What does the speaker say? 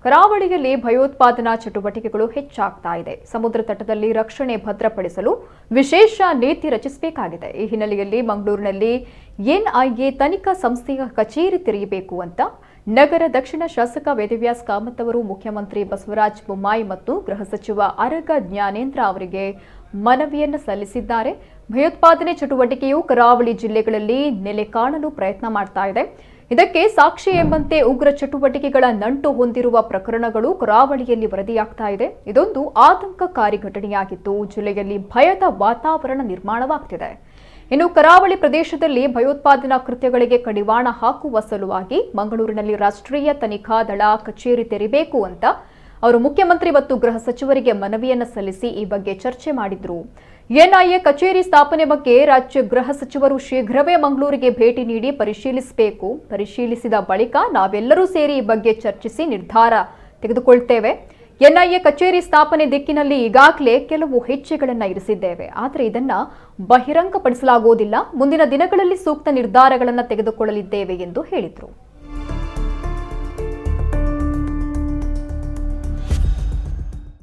ಕರಾವಳಿಯಲ್ಲಿ ಭಯೋತ್ಪಾದನಾ ಚಟುವಟಿಕೆಗಳು ಹೆಚ್ಚಾಗ್ತಾ ಇದೆ. ಸಮುದ್ರ ತಟದಲ್ಲಿ ರಕ್ಷಣೆ ಭದ್ರಪಡಿಸಲು ವಿಶೇಷ ನೀತಿ ರಚಿಸಬೇಕಾಗಿದೆ. ಈ ಹಿನ್ನೆಲೆಯಲ್ಲಿ ಮಂಗಳೂರಿನಲ್ಲಿ ಎನ್ಐಎ ತನಿಖಾ ಸಂಸ್ಥೆಯ ಕಚೇರಿ ತೆರೆಯಬೇಕು ಅಂತ ನಗರ ದಕ್ಷಿಣ ಶಾಸಕ ವೇದವ್ಯಾಸ್ ಕಾಮತ್ ಅವರು ಮುಖ್ಯಮಂತ್ರಿ ಬಸವರಾಜ ಬೊಮ್ಮಾಯಿ ಮತ್ತು ಗೃಹ ಸಚಿವ ಆರಗ ಜ್ಞಾನೇಂದ್ರ ಅವರಿಗೆ ಮನವಿಯನ್ನು ಸಲ್ಲಿಸಿದ್ದಾರೆ. ಭಯೋತ್ಪಾದನೆ ಚಟುವಟಿಕೆಯು ಕರಾವಳಿ ಜಿಲ್ಲೆಗಳಲ್ಲಿ ನೆಲೆ ಕಾಣಲು ಪ್ರಯತ್ನ ಮಾಡ್ತಾ ಇದೆ. ಇದಕ್ಕೆ ಸಾಕ್ಷಿ ಎಂಬಂತೆ ಉಗ್ರ ಚಟುವಟಿಕೆಗಳ ನಂಟು ಹೊಂದಿರುವ ಪ್ರಕರಣಗಳು ಕರಾವಳಿಯಲ್ಲಿ ವರದಿಯಾಗ್ತಾ ಇದೆ. ಇದೊಂದು ಆತಂಕಕಾರಿ ಘಟನೆಯಾಗಿದ್ದು ಜಿಲ್ಲೆಯಲ್ಲಿ ಭಯದ ವಾತಾವರಣ ನಿರ್ಮಾಣವಾಗ್ತಿದೆ. ಇನ್ನು ಕರಾವಳಿ ಪ್ರದೇಶದಲ್ಲಿ ಭಯೋತ್ಪಾದನಾ ಕೃತ್ಯಗಳಿಗೆ ಕಡಿವಾಣ ಹಾಕುವ ಸಲುವಾಗಿ ಮಂಗಳೂರಿನಲ್ಲಿ ರಾಷ್ಟ್ರೀಯ ತನಿಖಾ ದಳ ಕಚೇರಿ ತೆರೆಯಬೇಕು ಅಂತ ಅವರು ಮುಖ್ಯಮಂತ್ರಿ ಮತ್ತು ಗೃಹ ಸಚಿವರಿಗೆ ಮನವಿಯನ್ನು ಸಲ್ಲಿಸಿ ಈ ಬಗ್ಗೆ ಚರ್ಚೆ ಮಾಡಿದ್ರು. ಎನ್ಐಎ ಕಚೇರಿ ಸ್ಥಾಪನೆ ಬಗ್ಗೆ ರಾಜ್ಯ ಗೃಹ ಸಚಿವರು ಶೀಘ್ರವೇ ಮಂಗಳೂರಿಗೆ ಭೇಟಿ ನೀಡಿ ಪರಿಶೀಲಿಸಬೇಕು. ಪರಿಶೀಲಿಸಿದ ಬಳಿಕ ನಾವೆಲ್ಲರೂ ಸೇರಿ ಈ ಬಗ್ಗೆ ಚರ್ಚಿಸಿ ನಿರ್ಧಾರ ತೆಗೆದುಕೊಳ್ತೇವೆ. ಎನ್ಐಎ ಕಚೇರಿ ಸ್ಥಾಪನೆ ದಿಕ್ಕಿನಲ್ಲಿ ಈಗಾಗಲೇ ಕೆಲವು ಹೆಜ್ಜೆಗಳನ್ನು ಇರಿಸಿದ್ದೇವೆ. ಆದರೆ ಇದನ್ನ ಬಹಿರಂಗಪಡಿಸಲಾಗುವುದಿಲ್ಲ. ಮುಂದಿನ ದಿನಗಳಲ್ಲಿ ಸೂಕ್ತ ನಿರ್ಧಾರಗಳನ್ನು ತೆಗೆದುಕೊಳ್ಳಲಿದ್ದೇವೆ ಎಂದು ಹೇಳಿದರು.